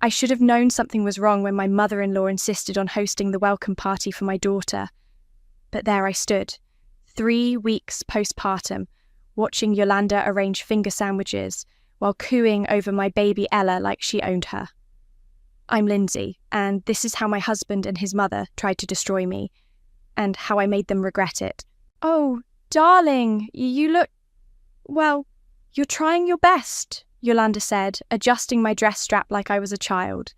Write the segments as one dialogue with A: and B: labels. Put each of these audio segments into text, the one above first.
A: I should have known something was wrong when my mother-in-law insisted on hosting the welcome party for my daughter. But there I stood, 3 weeks postpartum, watching Yolanda arrange finger sandwiches while cooing over my baby Ella like she owned her. I'm Lindsay, and this is how my husband and his mother tried to destroy me, and how I made them regret it. Oh, darling, you look... well, you're trying your best, Yolanda said, adjusting my dress strap like I was a child.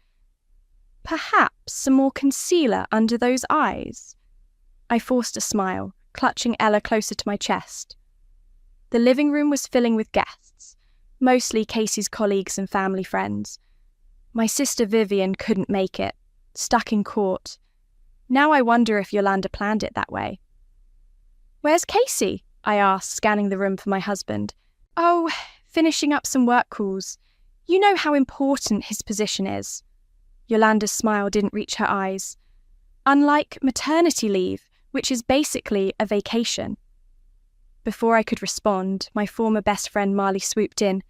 A: Perhaps some more concealer under those eyes. I forced a smile, clutching Ella closer to my chest. The living room was filling with guests, mostly Casey's colleagues and family friends. My sister Vivian couldn't make it, stuck in court. Now I wonder if Yolanda planned it that way. "Where's Casey?" I asked, scanning the room for my husband. "Oh, finishing up some work calls. You know how important his position is." Yolanda's smile didn't reach her eyes. "Unlike maternity leave, which is basically a vacation." Before I could respond, my former best friend Marley swooped in.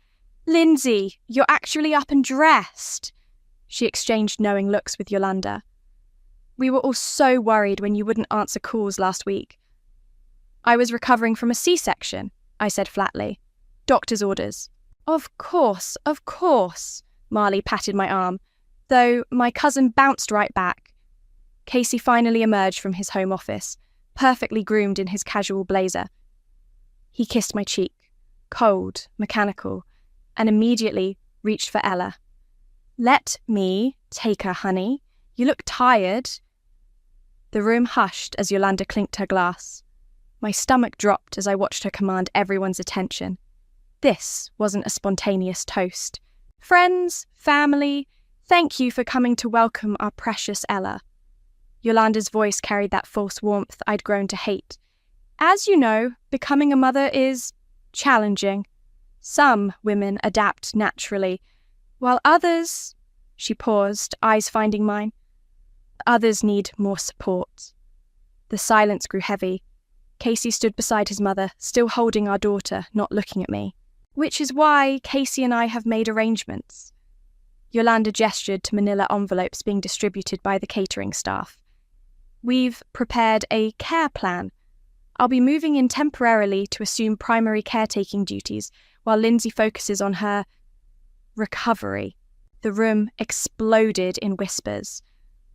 A: "Lindsay, you're actually up and dressed." She exchanged knowing looks with Yolanda. "We were all so worried when you wouldn't answer calls last week." "I was recovering from a C-section," I said flatly. "Doctor's orders." Of course, Marley patted my arm, though my cousin bounced right back. Casey finally emerged from his home office, perfectly groomed in his casual blazer. He kissed my cheek, cold, mechanical, and immediately reached for Ella. "Let me take her, honey. You look tired." The room hushed as Yolanda clinked her glass. My stomach dropped as I watched her command everyone's attention. This wasn't a spontaneous toast. "Friends, family, thank you for coming to welcome our precious Ella." Yolanda's voice carried that false warmth I'd grown to hate. "As you know, becoming a mother is challenging. Some women adapt naturally, while others..." She paused, eyes finding mine. "Others need more support." The silence grew heavy. Casey stood beside his mother, still holding our daughter, not looking at me. "Which is why Casey and I have made arrangements." Yolanda gestured to manila envelopes being distributed by the catering staff. "We've prepared a care plan. I'll be moving in temporarily to assume primary caretaking duties while Lindsay focuses on her recovery." The room exploded in whispers.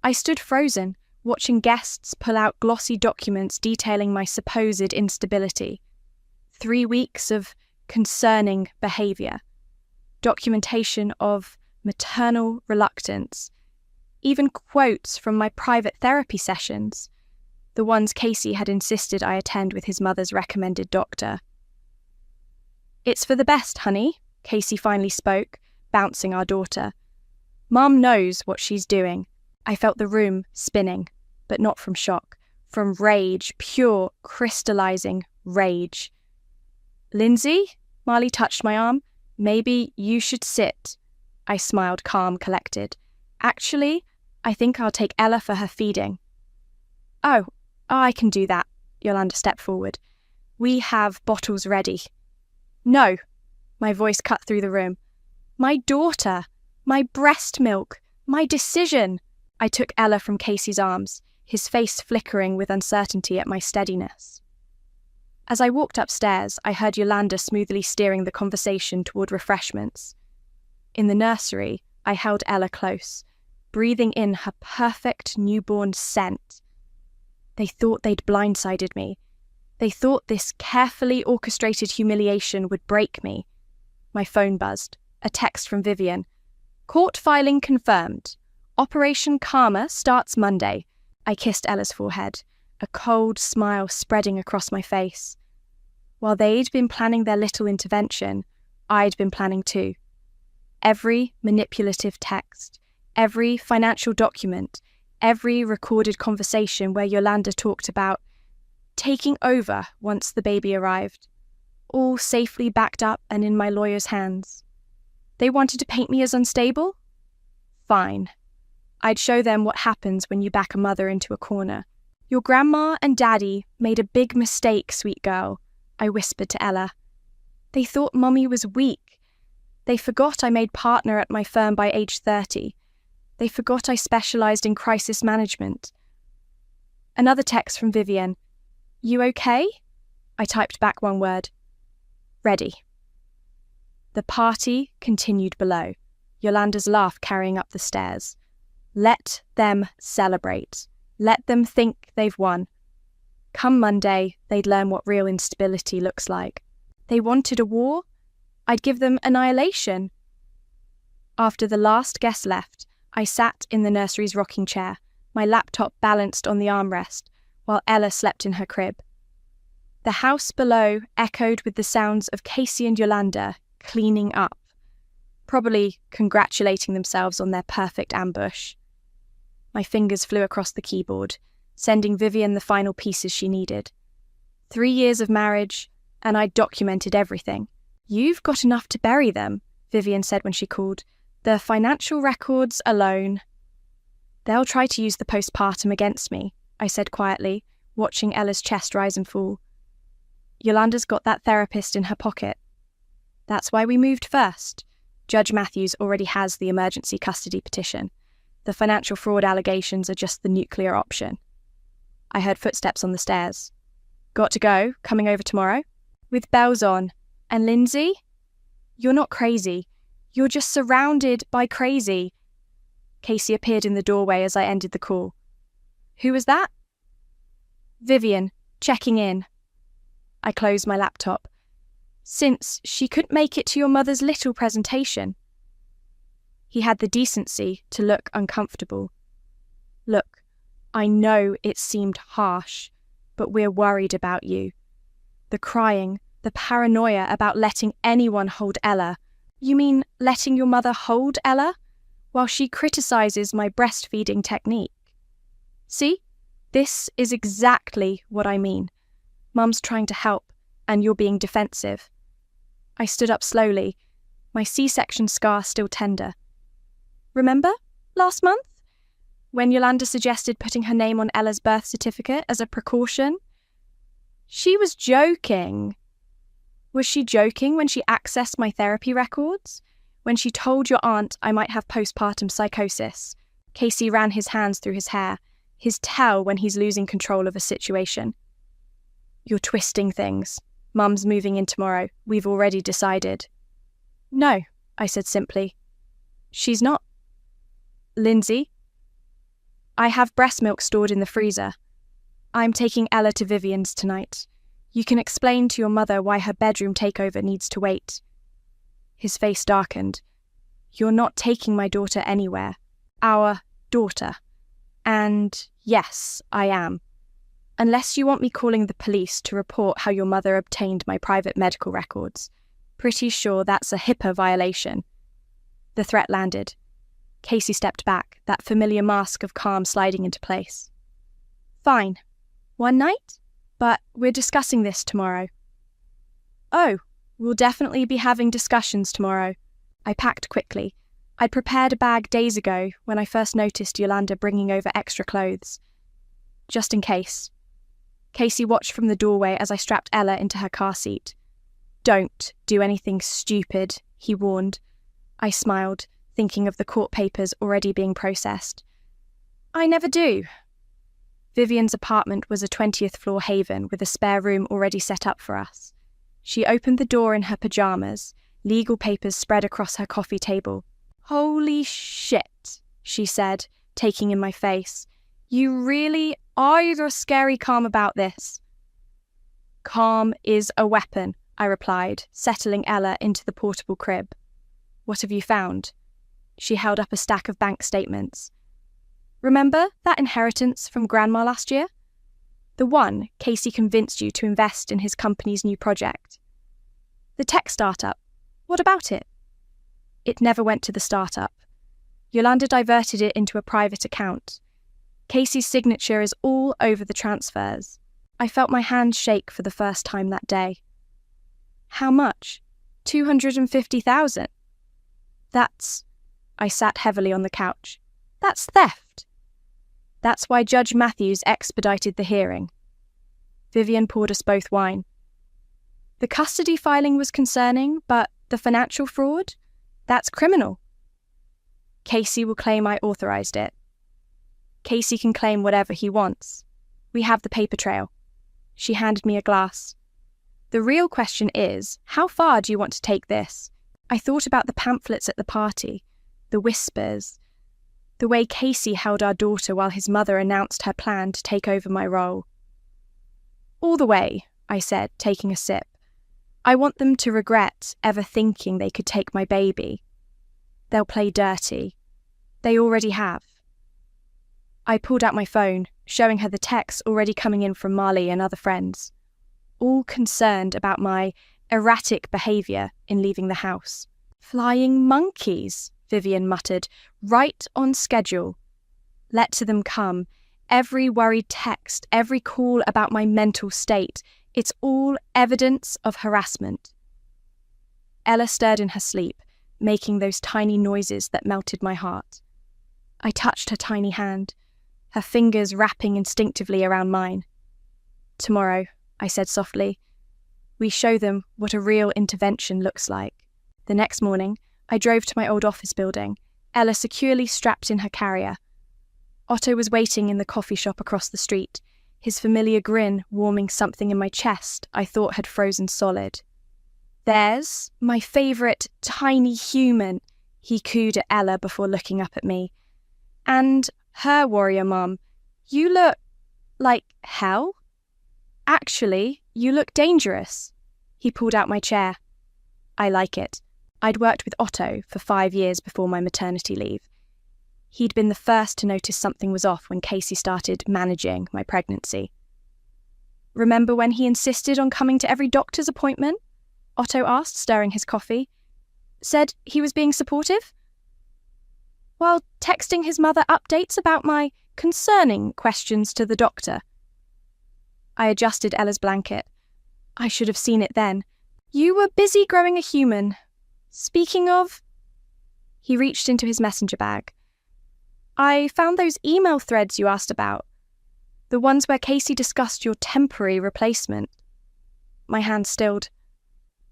A: I stood frozen, watching guests pull out glossy documents detailing my supposed instability. 3 weeks of concerning behaviour. Documentation of maternal reluctance. Even quotes from my private therapy sessions. The ones Casey had insisted I attend with his mother's recommended doctor. "It's for the best, honey," Casey finally spoke, bouncing our daughter. "Mum knows what she's doing." I felt the room spinning, but not from shock, from rage, pure, crystallizing rage. "Lindsay?" Marley touched my arm. "Maybe you should sit." I smiled, calm, collected. "Actually, I think I'll take Ella for her feeding." Oh, I can do that," Yolanda stepped forward. "We have bottles ready." "No," my voice cut through the room. "My daughter, my breast milk, my decision." I took Ella from Casey's arms, his face flickering with uncertainty at my steadiness. As I walked upstairs, I heard Yolanda smoothly steering the conversation toward refreshments. In the nursery, I held Ella close, breathing in her perfect newborn scent. They thought they'd blindsided me. They thought this carefully orchestrated humiliation would break me. My phone buzzed. A text from Vivian. "Court filing confirmed. Operation Karma starts Monday." I kissed Ella's forehead, a cold smile spreading across my face. While they'd been planning their little intervention, I'd been planning too. Every manipulative text, every financial document, every recorded conversation where Yolanda talked about taking over once the baby arrived, all safely backed up and in my lawyer's hands. They wanted to paint me as unstable? Fine. I'd show them what happens when you back a mother into a corner. "Your grandma and daddy made a big mistake, sweet girl," I whispered to Ella. "They thought Mummy was weak. They forgot I made partner at my firm by age 30, They forgot I specialised in crisis management. Another text from Vivian. You okay? I typed back one word. Ready. The party continued below, Yolanda's laugh carrying up the stairs. Let them celebrate. Let them think they've won. Come Monday, they'd learn what real instability looks like. They wanted a war? I'd give them annihilation. After the last guest left, I sat in the nursery's rocking chair, my laptop balanced on the armrest, while Ella slept in her crib. The house below echoed with the sounds of Casey and Yolanda cleaning up, probably congratulating themselves on their perfect ambush. My fingers flew across the keyboard, sending Vivian the final pieces she needed. 3 years of marriage, and I'd documented everything. You've got enough to bury them, Vivian said when she called. The financial records alone. They'll try to use the postpartum against me, I said quietly, watching Ella's chest rise and fall. Yolanda's got that therapist in her pocket. That's why we moved first. Judge Matthews already has the emergency custody petition. The financial fraud allegations are just the nuclear option. I heard footsteps on the stairs. Got to go, coming over tomorrow? With bells on. And Lindsay? You're not crazy. You're just surrounded by crazy. Casey appeared in the doorway as I ended the call. Who was that? Vivian, checking in. I closed my laptop. Since she couldn't make it to your mother's little presentation. He had the decency to look uncomfortable. Look, I know it seemed harsh, but we're worried about you. The crying, the paranoia about letting anyone hold Ella. You mean letting your mother hold Ella? While she criticises my breastfeeding technique. See? This is exactly what I mean. Mum's trying to help, and you're being defensive. I stood up slowly, my C-section scar still tender. Remember? Last month? When Yolanda suggested putting her name on Ella's birth certificate as a precaution? She was joking. Was she joking when she accessed my therapy records? When she told your aunt I might have postpartum psychosis? Casey ran his hands through his hair, his tell when he's losing control of a situation. You're twisting things. Mum's moving in tomorrow. We've already decided. No, I said simply. She's not. Lindsay? I have breast milk stored in the freezer. I'm taking Ella to Vivian's tonight. You can explain to your mother why her bedroom takeover needs to wait. His face darkened. You're not taking my daughter anywhere. Our daughter. And yes, I am. Unless you want me calling the police to report how your mother obtained my private medical records. Pretty sure that's a HIPAA violation. The threat landed. Casey stepped back, that familiar mask of calm sliding into place. Fine. One night? But we're discussing this tomorrow. Oh, we'll definitely be having discussions tomorrow. I packed quickly. I'd prepared a bag days ago when I first noticed Yolanda bringing over extra clothes. Just in case. Casey watched from the doorway as I strapped Ella into her car seat. Don't do anything stupid, he warned. I smiled, thinking of the court papers already being processed. I never do. Vivian's apartment was a 20th floor haven with a spare room already set up for us. She opened the door in her pajamas, legal papers spread across her coffee table. Holy shit, she said, taking in my face. You really are you scary calm about this? Calm is a weapon, I replied, settling Ella into the portable crib. What have you found? She held up a stack of bank statements. Remember that inheritance from Grandma last year? The one Casey convinced you to invest in his company's new project. The tech startup. What about it? It never went to the startup. Yolanda diverted it into a private account. Casey's signature is all over the transfers. I felt my hand shake for the first time that day. How much? 250,000. That's... I sat heavily on the couch. That's theft. That's why Judge Matthews expedited the hearing. Vivian poured us both wine. The custody filing was concerning, but the financial fraud? That's criminal. Casey will claim I authorized it. Casey can claim whatever he wants. We have the paper trail. She handed me a glass. The real question is, how far do you want to take this? I thought about the pamphlets at the party, the whispers, the way Casey held our daughter while his mother announced her plan to take over my role. All the way, I said, taking a sip. I want them to regret ever thinking they could take my baby. They'll play dirty. They already have. I pulled out my phone, showing her the texts already coming in from Marley and other friends, all concerned about my erratic behaviour in leaving the house. Flying monkeys, Vivian muttered, right on schedule. Let to them come. Every worried text, every call about my mental state, it's all evidence of harassment. Ella stirred in her sleep, making those tiny noises that melted my heart. I touched her tiny hand, her fingers wrapping instinctively around mine. Tomorrow, I said softly, we show them what a real intervention looks like. The next morning, I drove to my old office building, Ella securely strapped in her carrier. Otto was waiting in the coffee shop across the street, his familiar grin warming something in my chest I thought had frozen solid. There's my favourite tiny human, he cooed at Ella before looking up at me. And her warrior mum, you look like hell? Actually, you look dangerous. He pulled out my chair. I like it. I'd worked with Otto for 5 years before my maternity leave. He'd been the first to notice something was off when Casey started managing my pregnancy. Remember when he insisted on coming to every doctor's appointment? Otto asked, stirring his coffee. Said he was being supportive? While texting his mother updates about my concerning questions to the doctor. I adjusted Ella's blanket. I should have seen it then. You were busy growing a human. Speaking of... He reached into his messenger bag. I found those email threads you asked about. The ones where Casey discussed your temporary replacement. My hand stilled.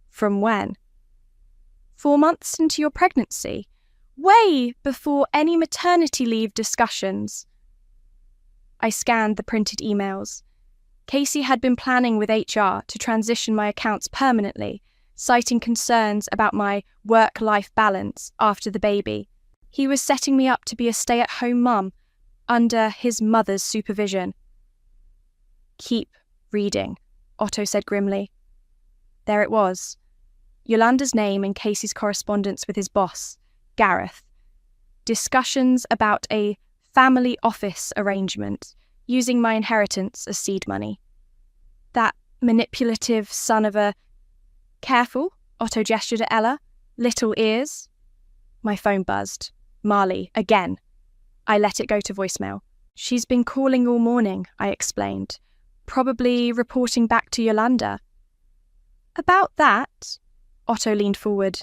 A: From when? 4 months into your pregnancy. Way before any maternity leave discussions. I scanned the printed emails. Casey had been planning with HR to transition my accounts permanently, citing concerns about my work-life balance after the baby. He was setting me up to be a stay-at-home mum under his mother's supervision. Keep reading, Otto said grimly. There it was. Yolanda's name in Casey's correspondence with his boss, Gareth. Discussions about a family office arrangement, using my inheritance as seed money. That manipulative son of a... Careful, Otto gestured at Ella. Little ears. My phone buzzed. Marley, again. I let it go to voicemail. She's been calling all morning, I explained. Probably reporting back to Yolanda. About that? Otto leaned forward.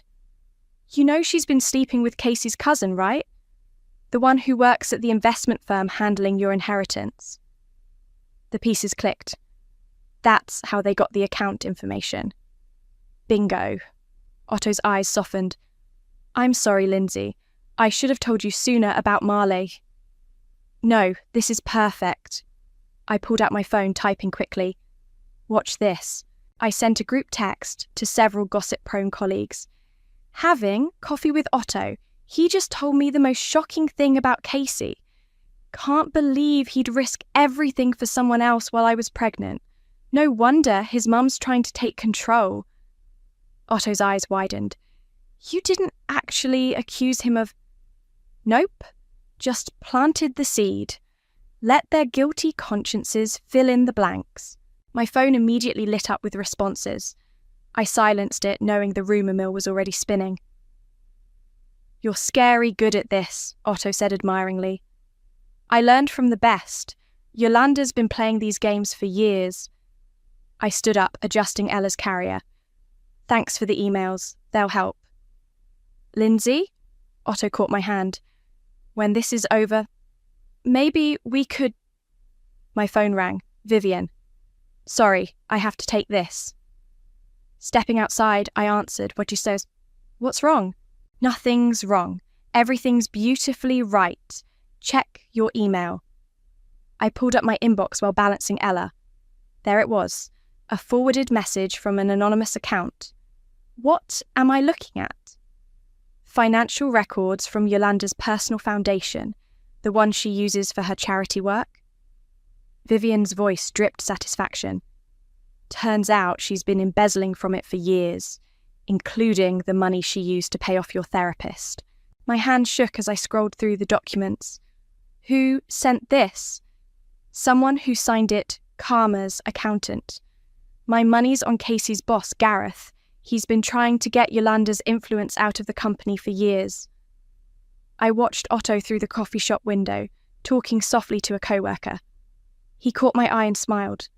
A: You know she's been sleeping with Casey's cousin, right? The one who works at the investment firm handling your inheritance. The pieces clicked. That's how they got the account information. Bingo. Otto's eyes softened. I'm sorry, Lindsay. I should have told you sooner about Marley. No, this is perfect. I pulled out my phone, typing quickly. Watch this. I sent a group text to several gossip-prone colleagues. Having coffee with Otto, he just told me the most shocking thing about Casey. Can't believe he'd risk everything for someone else while I was pregnant. No wonder his mum's trying to take control. Otto's eyes widened. You didn't actually accuse him of... Nope, just planted the seed. Let their guilty consciences fill in the blanks. My phone immediately lit up with responses. I silenced it, knowing the rumour mill was already spinning. You're scary good at this, Otto said admiringly. I learned from the best. Yolanda's been playing these games for years. I stood up, adjusting Ella's carrier. Thanks for the emails. They'll help. Lindsay? Otto caught my hand. When this is over, maybe we could... My phone rang. Vivian. Sorry, I have to take this. Stepping outside, I answered what she says. What's wrong? Nothing's wrong. Everything's beautifully right. Check your email. I pulled up my inbox while balancing Ella. There it was, a forwarded message from an anonymous account. What am I looking at? Financial records from Yolanda's personal foundation, the one she uses for her charity work. Vivian's voice dripped satisfaction. Turns out she's been embezzling from it for years, including the money she used to pay off your therapist. My hand shook as I scrolled through the documents. Who sent this? Someone who signed it Karma's accountant. My money's on Casey's boss, Gareth. He's been trying to get Yolanda's influence out of the company for years. I watched Otto through the coffee shop window, talking softly to a coworker. He caught my eye and smiled.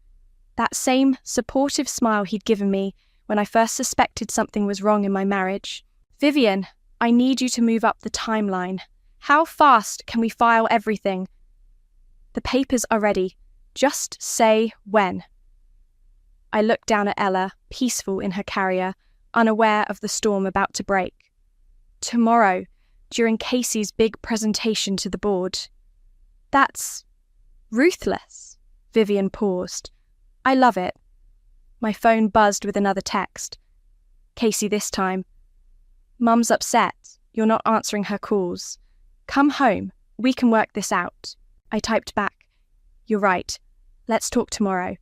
A: That same supportive smile he'd given me when I first suspected something was wrong in my marriage. Vivian, I need you to move up the timeline. How fast can we file everything? The papers are ready. Just say when. I looked down at Ella, peaceful in her carrier, unaware of the storm about to break. Tomorrow, during Casey's big presentation to the board. That's ruthless. Vivian paused. I love it. My phone buzzed with another text. Casey this time. Mum's upset. You're not answering her calls. Come home. We can work this out. I typed back. You're right. Let's talk tomorrow.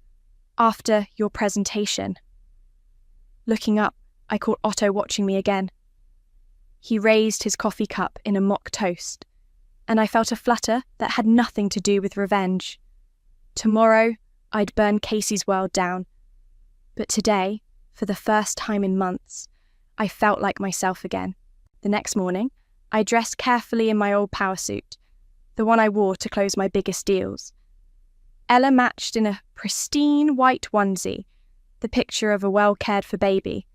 A: After your presentation. Looking up, I caught Otto watching me again. He raised his coffee cup in a mock toast, and I felt a flutter that had nothing to do with revenge. Tomorrow, I'd burn Casey's world down. But today, for the first time in months, I felt like myself again. The next morning, I dressed carefully in my old power suit, the one I wore to close my biggest deals. Ella matched in a pristine white onesie, the picture of a well-cared-for baby.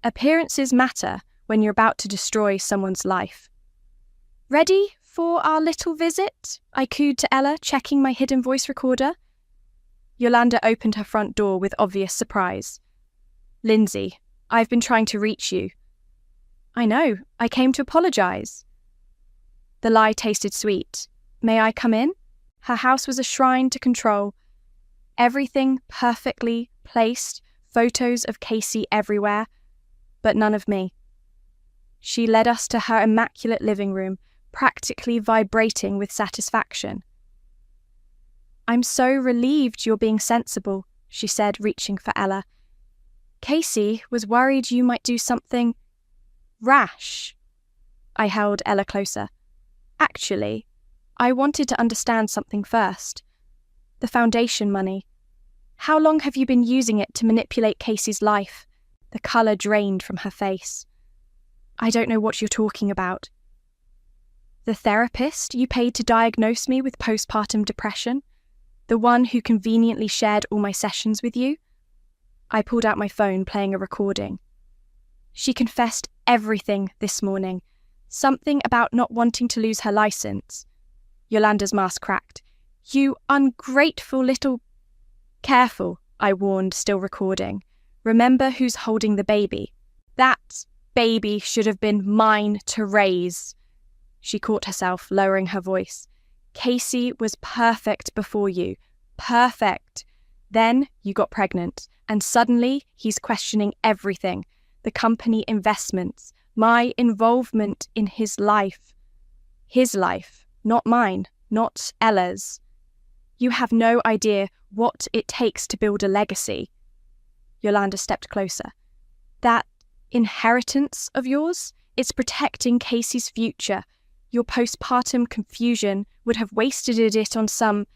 A: Appearances matter when you're about to destroy someone's life. Ready for our little visit? I cooed to Ella, checking my hidden voice recorder. Yolanda opened her front door with obvious surprise. Lindsay, I've been trying to reach you. I know, I came to apologise. The lie tasted sweet. May I come in? Her house was a shrine to control. Everything perfectly placed, photos of Casey everywhere, but none of me. She led us to her immaculate living room, practically vibrating with satisfaction. I'm so relieved you're being sensible, she said, reaching for Ella. Casey was worried you might do something rash. I held Ella closer. Actually, I wanted to understand something first. The foundation money. How long have you been using it to manipulate Casey's life? The colour drained from her face. I don't know what you're talking about. The therapist you paid to diagnose me with postpartum depression? The one who conveniently shared all my sessions with you? I pulled out my phone, playing a recording. She confessed everything this morning. Something about not wanting to lose her license. Yolanda's mask cracked. You ungrateful little... Careful, I warned, still recording. Remember who's holding the baby. That baby should have been mine to raise. She caught herself, lowering her voice. Casey was perfect before you. Perfect. Then you got pregnant, and suddenly he's questioning everything. The company investments, my involvement in his life. His life, not mine, not Ella's. You have no idea what it takes to build a legacy. Yolanda stepped closer. That inheritance of yours, it's protecting Casey's future. Your postpartum confusion would have wasted it on some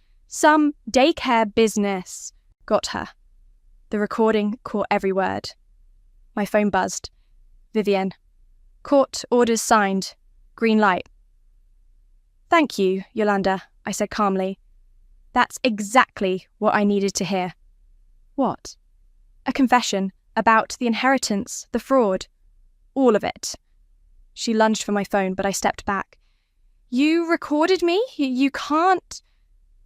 A: daycare business. Got her. The recording caught every word. My phone buzzed. Vivian. Court orders signed. Green light. Thank you, Yolanda, I said calmly. That's exactly what I needed to hear. What? A confession about the inheritance, the fraud. All of it. She lunged for my phone, but I stepped back. You recorded me? You can't.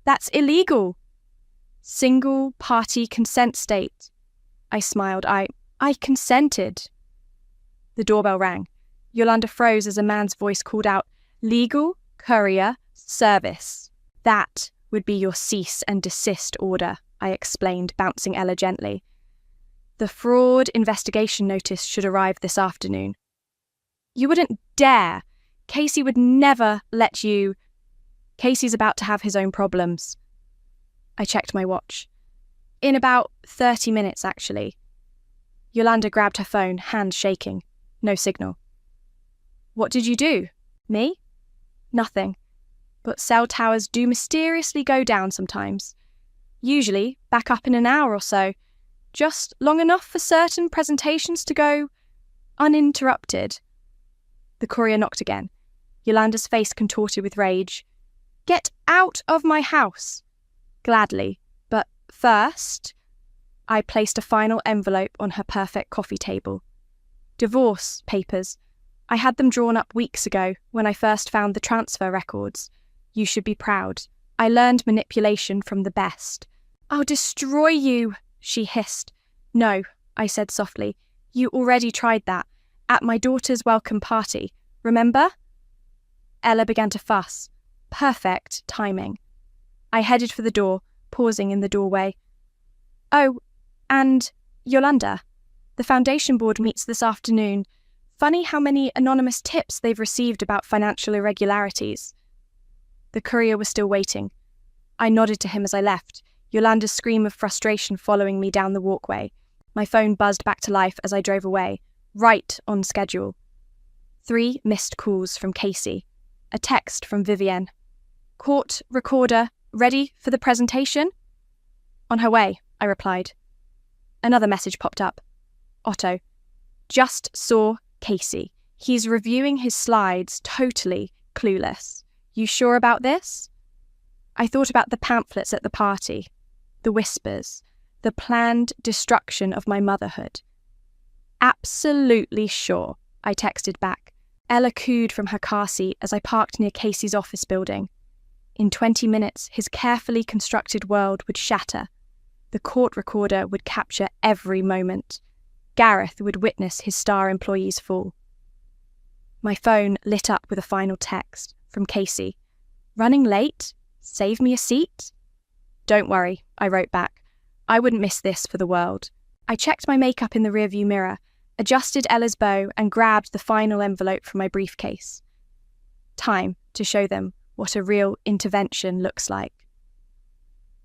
A: That's illegal. Single-party consent state. I smiled. I consented. The doorbell rang. Yolanda froze as a man's voice called out, Legal courier service. That would be your cease and desist order, I explained, bouncing Ella gently. The fraud investigation notice should arrive this afternoon. You wouldn't dare. Casey would never let you. Casey's about to have his own problems. I checked my watch. In about 30 minutes, actually. Yolanda grabbed her phone, hand shaking. No signal. What did you do? Me? Nothing. But cell towers do mysteriously go down sometimes. Usually back up in an hour or so. Just long enough for certain presentations to go uninterrupted. The courier knocked again. Yolanda's face contorted with rage. Get out of my house! Gladly, but first, I placed a final envelope on her perfect coffee table. Divorce papers. I had them drawn up weeks ago when I first found the transfer records. You should be proud. I learned manipulation from the best. I'll destroy you, she hissed. No, I said softly. You already tried that. At my daughter's welcome party. Remember? Ella began to fuss. Perfect timing. I headed for the door, pausing in the doorway. Oh, and Yolanda. The foundation board meets this afternoon. Funny how many anonymous tips they've received about financial irregularities. The courier was still waiting. I nodded to him as I left, Yolanda's scream of frustration following me down the walkway. My phone buzzed back to life as I drove away, right on schedule. 3 missed calls from Casey. A text from Vivienne. Court recorder ready for the presentation? On her way, I replied. Another message popped up. Otto. Just saw Casey. He's reviewing his slides, totally clueless. You sure about this? I thought about the pamphlets at the party, the whispers, the planned destruction of my motherhood. Absolutely sure, I texted back. Ella cooed from her car seat as I parked near Casey's office building. In 20 minutes, his carefully constructed world would shatter. The court recorder would capture every moment. Gareth would witness his star employee's fall. My phone lit up with a final text from Casey. Running late? Save me a seat? Don't worry, I wrote back. I wouldn't miss this for the world. I checked my makeup in the rearview mirror, adjusted Ella's bow and grabbed the final envelope from my briefcase. Time to show them what a real intervention looks like.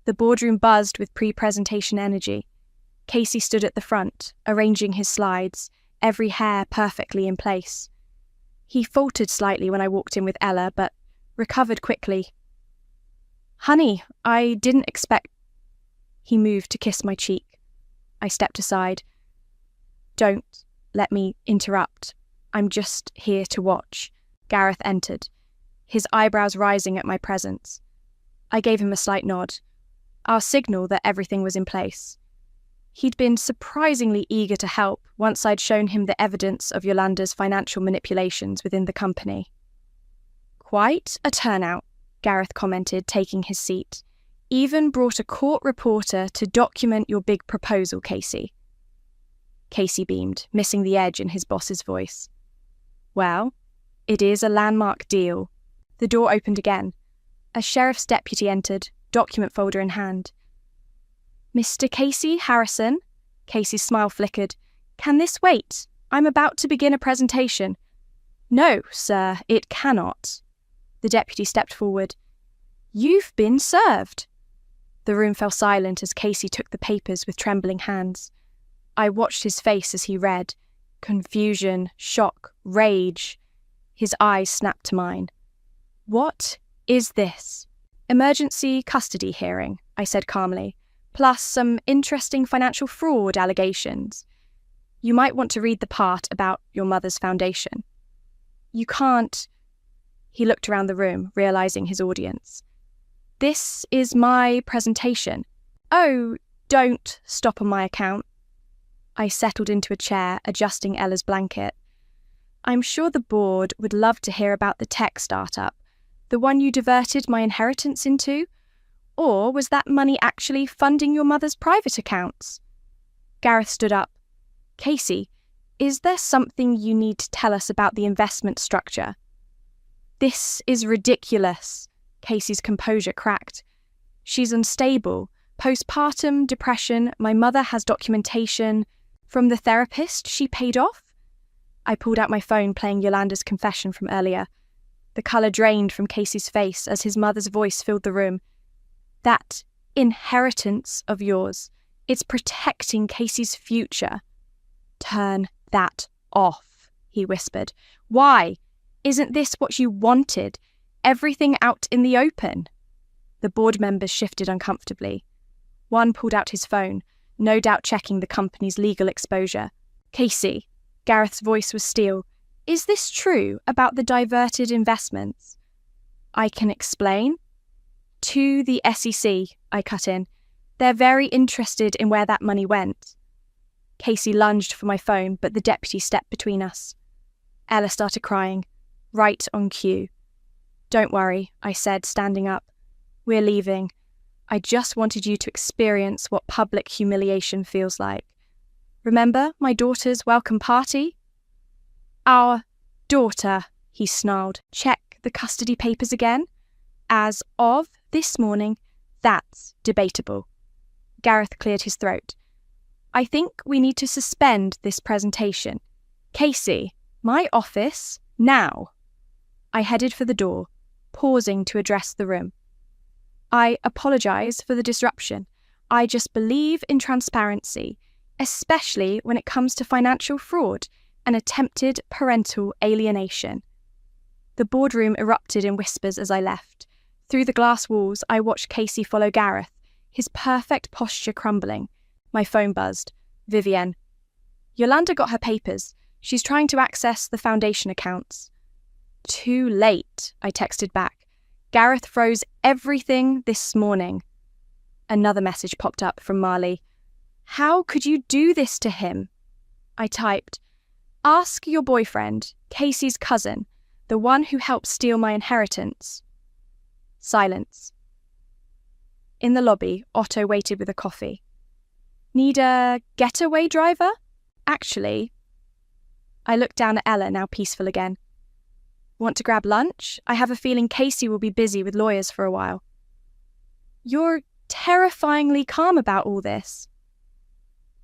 A: The boardroom buzzed with pre-presentation energy. Casey stood at the front, arranging his slides, every hair perfectly in place. He faltered slightly when I walked in with Ella, but recovered quickly. Honey, I didn't expect... He moved to kiss my cheek. I stepped aside. Don't let me interrupt. I'm just here to watch. Gareth entered, his eyebrows rising at my presence. I gave him a slight nod, our signal that everything was in place. He'd been surprisingly eager to help once I'd shown him the evidence of Yolanda's financial manipulations within the company. Quite a turnout, Gareth commented, taking his seat. Even brought a court reporter to document your big proposal, Casey. Casey beamed, missing the edge in his boss's voice. Well, it is a landmark deal. The door opened again. A sheriff's deputy entered, document folder in hand. Mr. Casey Harrison? Casey's smile flickered. Can this wait? I'm about to begin a presentation. No, sir, it cannot. The deputy stepped forward. You've been served. The room fell silent as Casey took the papers with trembling hands. I watched his face as he read. Confusion, shock, rage. His eyes snapped to mine. What is this? Emergency custody hearing, I said calmly, plus some interesting financial fraud allegations. You might want to read the part about your mother's foundation. You can't... He looked around the room, realizing his audience. This is my presentation. Oh, don't stop on my account. I settled into a chair, adjusting Ella's blanket. I'm sure the board would love to hear about the tech startup, the one you diverted my inheritance into? Or was that money actually funding your mother's private accounts? Gareth stood up. Casey, is there something you need to tell us about the investment structure? This is ridiculous. Casey's composure cracked. She's unstable. Postpartum depression. My mother has documentation from the therapist she paid off. I pulled out my phone, playing Yolanda's confession from earlier. The colour drained from Casey's face as his mother's voice filled the room. That inheritance of yours, it's protecting Casey's future. Turn that off, he whispered. Why? Isn't this what you wanted? Everything out in the open? The board members shifted uncomfortably. One pulled out his phone, no doubt checking the company's legal exposure. Casey, Gareth's voice was steel. Is this true about the diverted investments? I can explain. To the SEC, I cut in. They're very interested in where that money went. Casey lunged for my phone, but the deputy stepped between us. Ella started crying, right on cue. Don't worry, I said, standing up. We're leaving. I just wanted you to experience what public humiliation feels like. Remember my daughter's welcome party? Our daughter, he snarled. Check the custody papers again. As of this morning, that's debatable. Gareth cleared his throat. I think we need to suspend this presentation. Casey, my office, now. I headed for the door, pausing to address the room. I apologise for the disruption. I just believe in transparency, especially when it comes to financial fraud and attempted parental alienation. The boardroom erupted in whispers as I left. Through the glass walls, I watched Casey follow Gareth, his perfect posture crumbling. My phone buzzed. Vivienne. Yolanda got her papers. She's trying to access the foundation accounts. Too late, I texted back. Gareth froze everything this morning. Another message popped up from Marley. How could you do this to him? I typed, ask your boyfriend, Casey's cousin, the one who helped steal my inheritance. Silence. In the lobby, Otto waited with a coffee. Need a getaway driver? Actually. I looked down at Ella, now peaceful again. Want to grab lunch? I have a feeling Casey will be busy with lawyers for a while. You're terrifyingly calm about all this.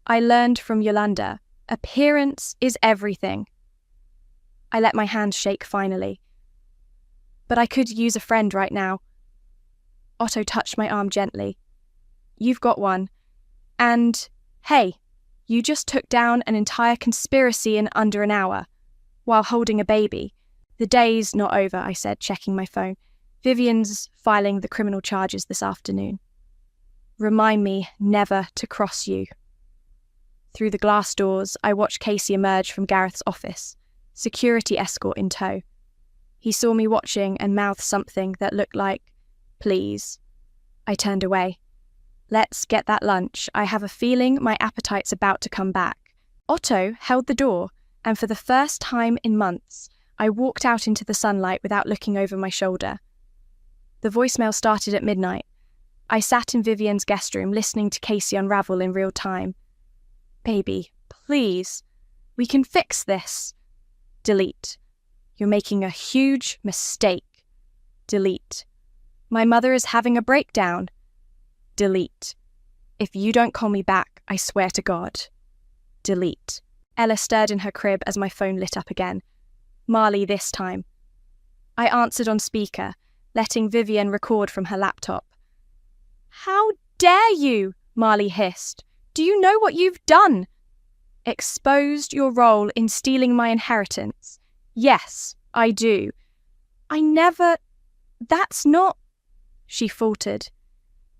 A: I learned from Yolanda, appearance is everything. I let my hand shake finally. But I could use a friend right now. Otto touched my arm gently. You've got one. And, hey, you just took down an entire conspiracy in under an hour, while holding a baby. The day's not over, I said, checking my phone. Vivian's filing the criminal charges this afternoon. Remind me never to cross you. Through the glass doors, I watched Casey emerge from Gareth's office, security escort in tow. He saw me watching and mouthed something that looked like, please. I turned away. Let's get that lunch. I have a feeling my appetite's about to come back. Otto held the door, and for the first time in months, I walked out into the sunlight without looking over my shoulder. The voicemail started at midnight. I sat in Vivian's guest room listening to Casey unravel in real time. Baby, please. We can fix this. Delete. You're making a huge mistake. Delete. My mother is having a breakdown. Delete. If you don't call me back, I swear to God. Delete. Ella stirred in her crib as my phone lit up again. Marley this time. I answered on speaker, letting Vivian record from her laptop. How dare you? Marley hissed. Do you know what you've done? Exposed your role in stealing my inheritance. Yes, I do. I never... That's not... She faltered.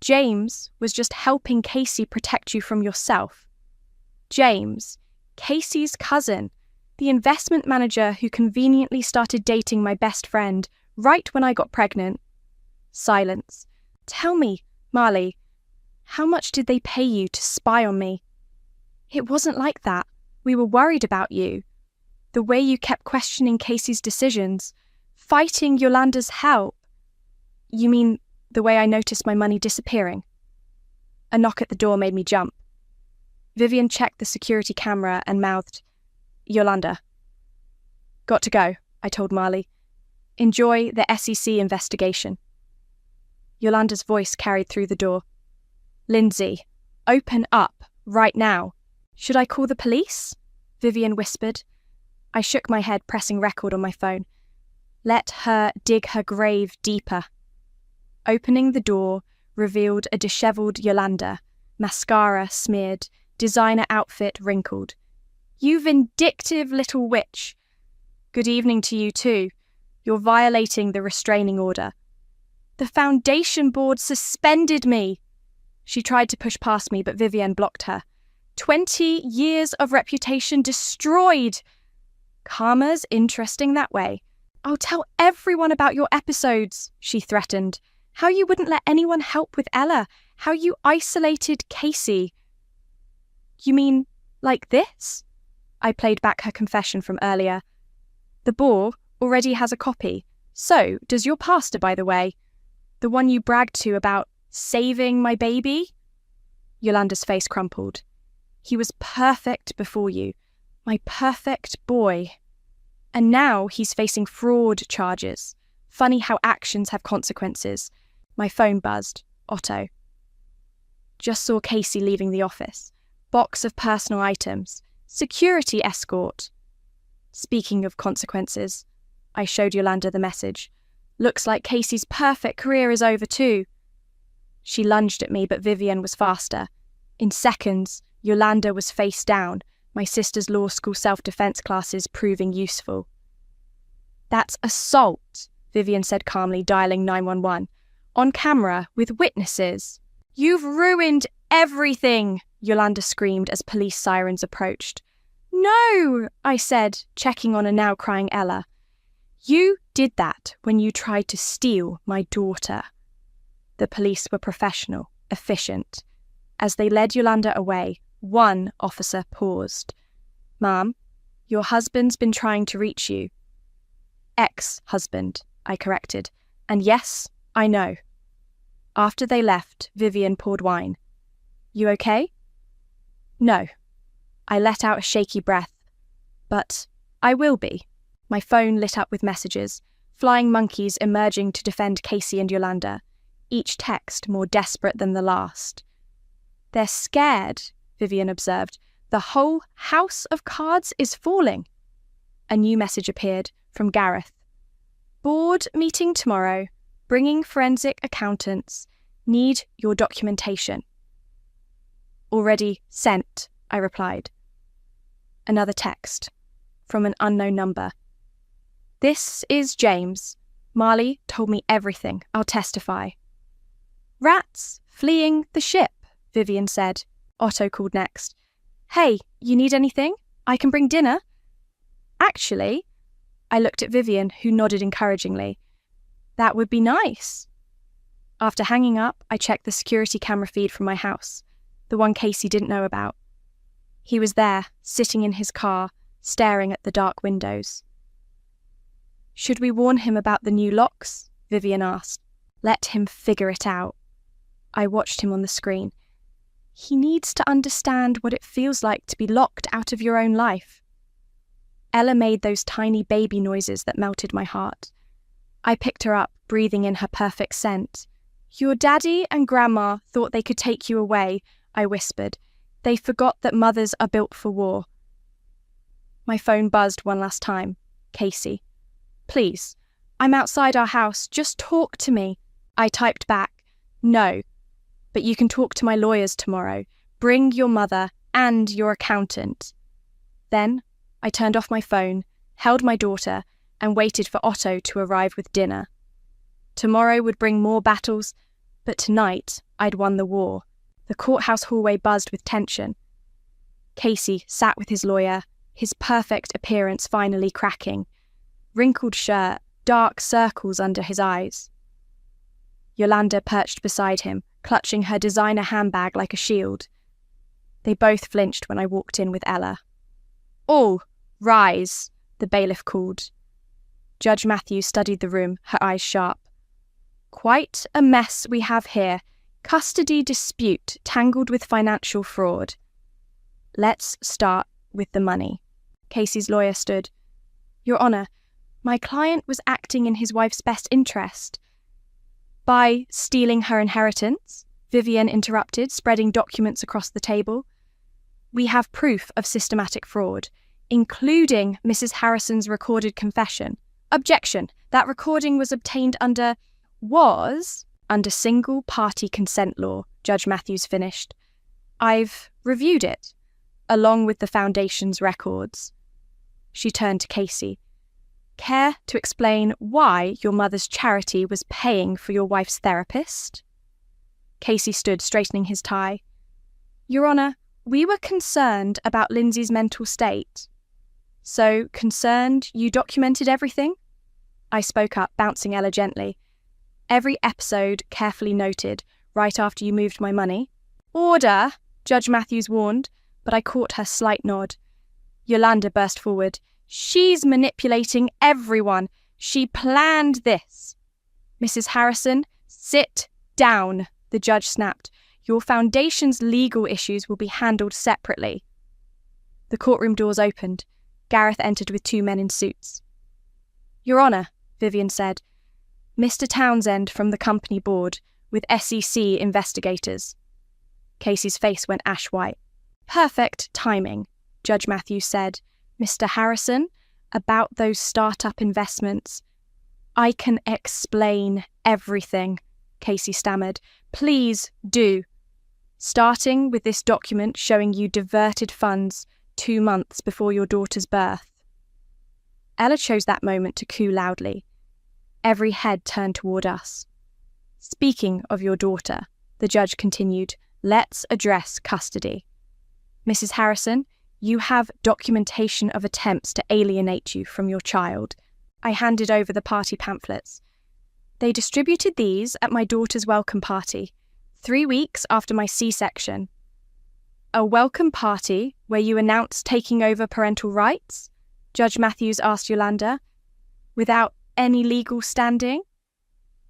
A: James was just helping Casey protect you from yourself. James, Casey's cousin, the investment manager who conveniently started dating my best friend right when I got pregnant. Silence. Tell me, Marley, how much did they pay you to spy on me? It wasn't like that. We were worried about you. The way you kept questioning Casey's decisions, fighting Yolanda's help. You mean the way I noticed my money disappearing? A knock at the door made me jump. Vivian checked the security camera and mouthed, Yolanda. Got to go, I told Marley. Enjoy the SEC investigation. Yolanda's voice carried through the door. Lindsay, open up, right now. Should I call the police? Vivian whispered. I shook my head, pressing record on my phone. Let her dig her grave deeper. Opening the door revealed a dishevelled Yolanda, mascara smeared, designer outfit wrinkled. You vindictive little witch. Good evening to you too. You're violating the restraining order. The foundation board suspended me. She tried to push past me, but Vivian blocked her. 20 years of reputation destroyed. Karma's interesting that way. I'll tell everyone about your episodes, she threatened. How you wouldn't let anyone help with Ella. How you isolated Casey. You mean like this? I played back her confession from earlier. The boar already has a copy. So does your pastor, by the way. The one you bragged to about saving my baby? Yolanda's face crumpled. He was perfect before you. My perfect boy. And now he's facing fraud charges. Funny how actions have consequences. My phone buzzed. Otto. Just saw Casey leaving the office. Box of personal items. Security escort. Speaking of consequences, I showed Yolanda the message. Looks like Casey's perfect career is over too. She lunged at me, but Vivian was faster. In seconds, Yolanda was face down, my sister's law school self-defense classes proving useful. That's assault, Vivian said calmly, dialing 911. On camera, with witnesses. You've ruined everything, Yolanda screamed as police sirens approached. No, I said, checking on a now crying Ella. You did that when you tried to steal my daughter. The police were professional, efficient. As they led Yolanda away, one officer paused. Ma'am, your husband's been trying to reach you. Ex-husband, I corrected. And yes, I know. After they left, Vivian poured wine. You okay? No. I let out a shaky breath. But I will be. My phone lit up with messages, flying monkeys emerging to defend Casey and Yolanda, each text more desperate than the last. They're scared, Vivian observed. The whole house of cards is falling. A new message appeared from Gareth. Board meeting tomorrow. Bringing forensic accountants. Need your documentation. Already sent, I replied. Another text from an unknown number. This is James. Marley told me everything. I'll testify. Rats fleeing the ship, Vivian said. Otto called next. Hey, you need anything? I can bring dinner. Actually, I looked at Vivian, who nodded encouragingly. That would be nice. After hanging up, I checked the security camera feed from my house, the one Casey didn't know about. He was there, sitting in his car, staring at the dark windows. Should we warn him about the new locks? Vivian asked. Let him figure it out. I watched him on the screen. He needs to understand what it feels like to be locked out of your own life. Ella made those tiny baby noises that melted my heart. I picked her up, breathing in her perfect scent. Your daddy and grandma thought they could take you away, I whispered. They forgot that mothers are built for war. My phone buzzed one last time. Casey. Please, I'm outside our house. Just talk to me. I typed back. No, but you can talk to my lawyers tomorrow. Bring your mother and your accountant. Then I turned off my phone, held my daughter, and waited for Otto to arrive with dinner. Tomorrow would bring more battles, but tonight I'd won the war. The courthouse hallway buzzed with tension. Casey sat with his lawyer, his perfect appearance finally cracking. Wrinkled shirt, dark circles under his eyes. Yolanda perched beside him, clutching her designer handbag like a shield. They both flinched when I walked in with Ella. All rise, the bailiff called. Judge Matthew studied the room, her eyes sharp. Quite a mess we have here. Custody dispute tangled with financial fraud. Let's start with the money. Casey's lawyer stood. Your Honour, My client was acting in his wife's best interest. By stealing her inheritance, Vivian interrupted, spreading documents across the table. We have proof of systematic fraud, including Mrs. Harrison's recorded confession. Objection. That recording was obtained under single-party consent law, Judge Matthews finished. I've reviewed it, along with the Foundation's records. She turned to Casey. Care to explain why your mother's charity was paying for your wife's therapist? Casey stood, straightening his tie. Your Honour, we were concerned about Lindsay's mental state. So concerned you documented everything? I spoke up, bouncing Ella gently. Every episode carefully noted, right after you moved my money. Order, Judge Matthews warned, but I caught her slight nod. Yolanda burst forward. She's manipulating everyone. She planned this. Mrs. Harrison, sit down, the judge snapped. Your Foundation's legal issues will be handled separately. The courtroom doors opened. Gareth entered with 2 men in suits. Your Honour, Vivian said. Mr. Townsend from the company board, with SEC investigators. Casey's face went ash white. Perfect timing, Judge Matthews said. Mr. Harrison, about those startup investments. I can explain everything, Casey stammered. Please do. Starting with this document showing you diverted funds 2 months before your daughter's birth. Ella chose that moment to coo loudly. Every head turned toward us. Speaking of your daughter, the judge continued, let's address custody. Mrs. Harrison, you have documentation of attempts to alienate you from your child. I handed over the party pamphlets. They distributed these at my daughter's welcome party, 3 weeks after my C-section. A welcome party where you announced taking over parental rights? Judge Matthews asked Yolanda. Without any legal standing?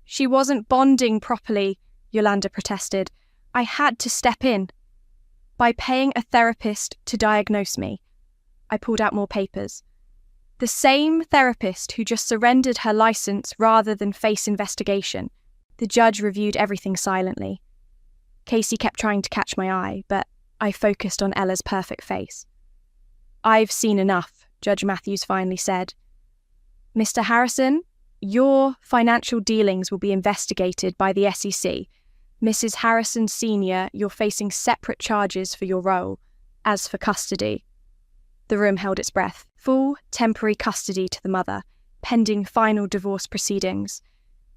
A: She wasn't bonding properly, Yolanda protested. I had to step in. By paying a therapist to diagnose me. I pulled out more papers. The same therapist who just surrendered her license rather than face investigation. The judge reviewed everything silently. Casey kept trying to catch my eye, but I focused on Ella's perfect face. I've seen enough, Judge Matthews finally said. Mr. Harrison, your financial dealings will be investigated by the SEC. Mrs. Harrison Sr., you're facing separate charges for your role. As for custody. The room held its breath. Full temporary custody to the mother, pending final divorce proceedings.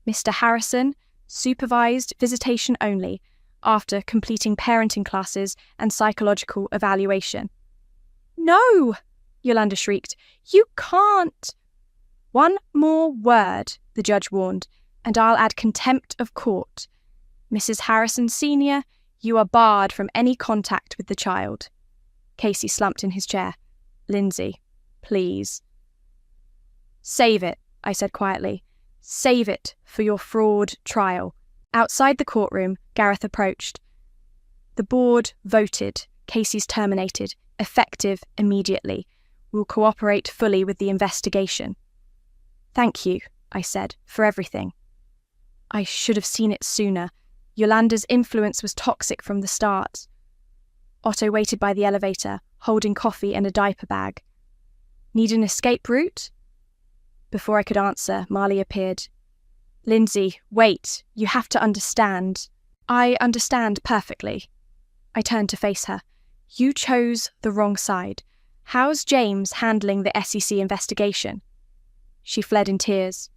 A: Mr. Harrison, supervised visitation only, after completing parenting classes and psychological evaluation. No! Yolanda shrieked. You can't! One more word, the judge warned, and I'll add contempt of court. Mrs. Harrison Sr., you are barred from any contact with the child. Casey slumped in his chair. Lindsay, please. Save it, I said quietly. Save it for your fraud trial. Outside the courtroom, Gareth approached. The board voted. Casey's terminated, effective immediately. We'll cooperate fully with the investigation. Thank you, I said, for everything. I should have seen it sooner. Yolanda's influence was toxic from the start. Otto waited by the elevator, holding coffee and a diaper bag. Need an escape route? Before I could answer, Marley appeared. Lindsay, wait, you have to understand. I understand perfectly. I turned to face her. You chose the wrong side. How's James handling the SEC investigation? She fled in tears.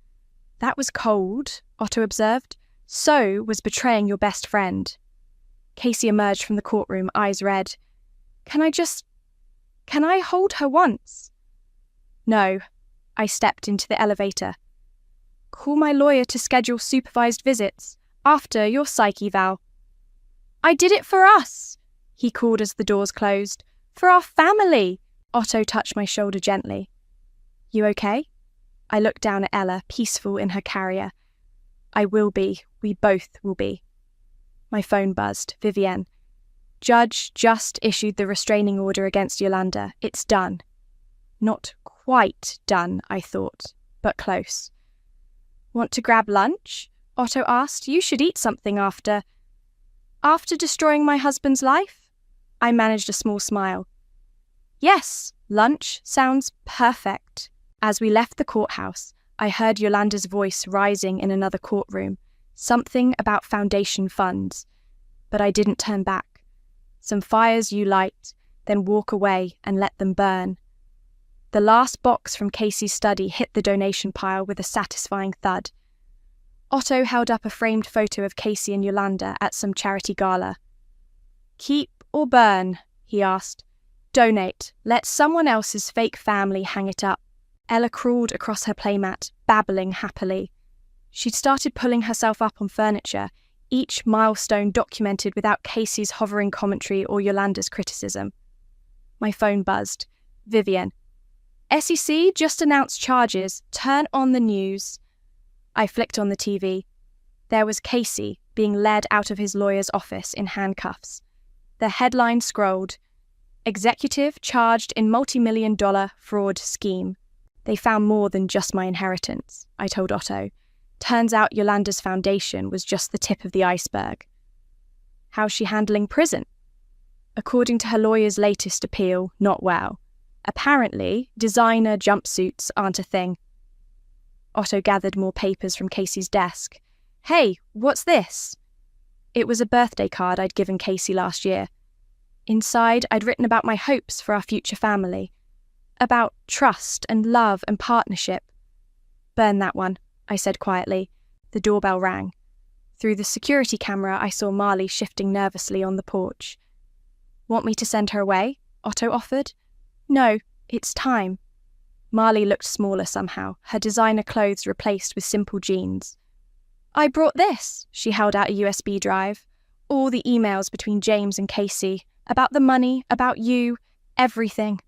A: That was cold, Otto observed. So was betraying your best friend. Casey emerged from the courtroom, eyes red. Can I hold her once? No. I stepped into the elevator. Call my lawyer to schedule supervised visits after your psych eval. I did it for us, he called as the doors closed. For our family. Otto touched my shoulder gently. You okay? I looked down at Ella, peaceful in her carrier. I will be. We both will be. My phone buzzed. Vivienne. Judge just issued the restraining order against Yolanda. It's done. Not quite done, I thought. but close. Want to grab lunch? Otto asked. You should eat something after destroying my husband's life? I managed a small smile. Yes, lunch sounds perfect. As we left the courthouse, I heard Yolanda's voice rising in another courtroom, something about foundation funds. But I didn't turn back. Some fires you light, then walk away and let them burn. The last box from Casey's study hit the donation pile with a satisfying thud. Otto held up a framed photo of Casey and Yolanda at some charity gala. Keep or burn? He asked. Donate. Let someone else's fake family hang it up. Ella crawled across her playmat, babbling happily. She'd started pulling herself up on furniture, each milestone documented without Casey's hovering commentary or Yolanda's criticism. My phone buzzed. Vivian. SEC just announced charges. Turn on the news. I flicked on the TV. There was Casey being led out of his lawyer's office in handcuffs. The headline scrolled, Executive charged in multi-million-dollar fraud scheme. They found more than just my inheritance, I told Otto. Turns out Yolanda's foundation was just the tip of the iceberg. How's she handling prison? According to her lawyer's latest appeal, not well. Apparently, designer jumpsuits aren't a thing. Otto gathered more papers from Casey's desk. Hey, what's this? It was a birthday card I'd given Casey last year. Inside, I'd written about my hopes for our future family. About trust and love and partnership. Burn that one, I said quietly. The doorbell rang. Through the security camera, I saw Marley shifting nervously on the porch. Want me to send her away? Otto offered. No, it's time. Marley looked smaller somehow, her designer clothes replaced with simple jeans. I brought this. She held out a USB drive. All the emails between James and Casey, about the money, about you, everything.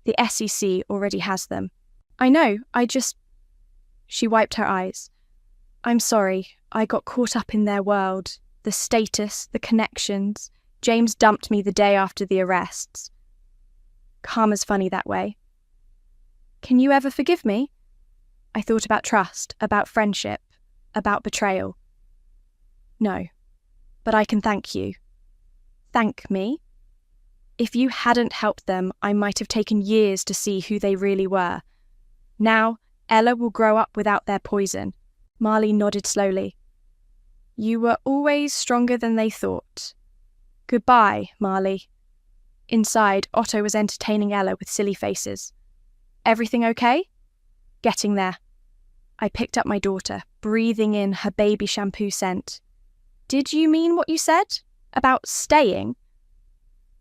A: The SEC already has them. I know, She wiped her eyes. I'm sorry, I got caught up in their world. The status, the connections. James dumped me the day after the arrests. Karma's funny that way. Can you ever forgive me? I thought about trust, about friendship, about betrayal. No, but I can thank you. Thank me? If you hadn't helped them, I might have taken years to see who they really were. Now, Ella will grow up without their poison. Marley nodded slowly. You were always stronger than they thought. Goodbye, Marley. Inside, Otto was entertaining Ella with silly faces. Everything okay? Getting there. I picked up my daughter, breathing in her baby shampoo scent. Did you mean what you said? About staying?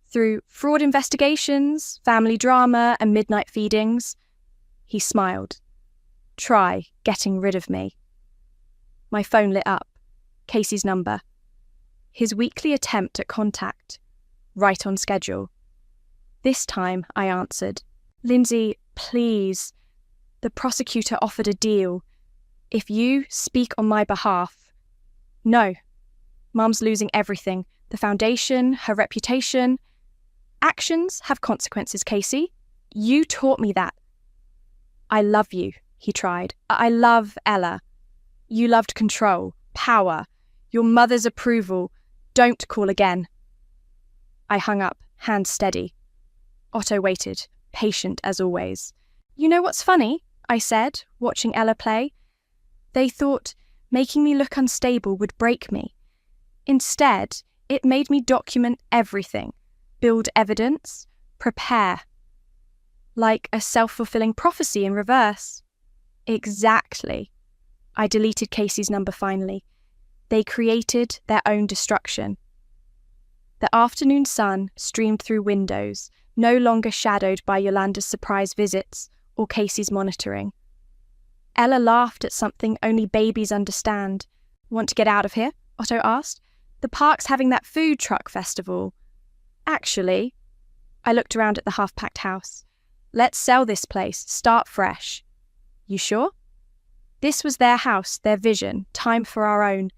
A: Through fraud investigations, family drama, and midnight feedings? He smiled. Try getting rid of me. My phone lit up. Casey's number. His weekly attempt at contact. Right on schedule. This time, I answered. Lindsay, please. The prosecutor offered a deal. If you speak on my behalf. No. Mum's losing everything. The foundation, her reputation. Actions have consequences, Casey. You taught me that. I love you, he tried. I love Ella. You loved control, power, your mother's approval. Don't call again. I hung up, hands steady. Otto waited, patient as always. You know what's funny? I said, watching Ella play. They thought making me look unstable would break me. Instead, it made me document everything, build evidence, prepare. Like a self-fulfilling prophecy in reverse. Exactly. I deleted Casey's number finally. They created their own destruction. The afternoon sun streamed through windows, no longer shadowed by Yolanda's surprise visits or Casey's monitoring. Ella laughed at something only babies understand. Want to get out of here? Otto asked. The park's having that food truck festival. Actually, I looked around at the half-packed house. Let's sell this place, start fresh. You sure? This was their house, their vision, time for our own.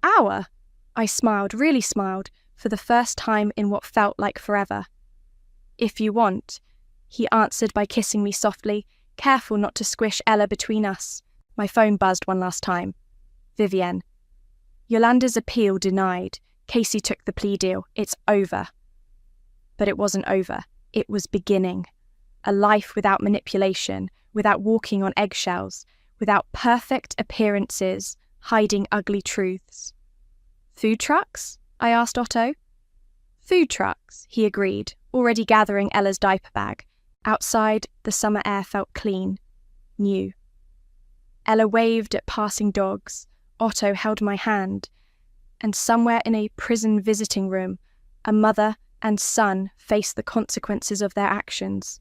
A: Our? I smiled, really smiled, for the first time in what felt like forever. If you want, he answered by kissing me softly. careful not to squish Ella between us. My phone buzzed one last time. Vivienne. Yolanda's appeal denied. Casey took the plea deal. It's over. But it wasn't over. It was beginning. A life without manipulation, without walking on eggshells, without perfect appearances, hiding ugly truths. Food trucks? I asked Otto. Food trucks, he agreed, already gathering Ella's diaper bag. Outside, the summer air felt clean, new. Ella waved at passing dogs. Otto held my hand. And somewhere in a prison visiting room, a mother and son faced the consequences of their actions.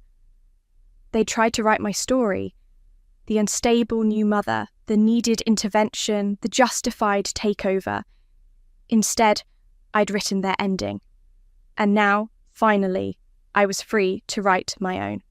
A: They tried to write my story. The unstable new mother, the needed intervention, the justified takeover. Instead, I'd written their ending. And now, finally, I was free to write my own.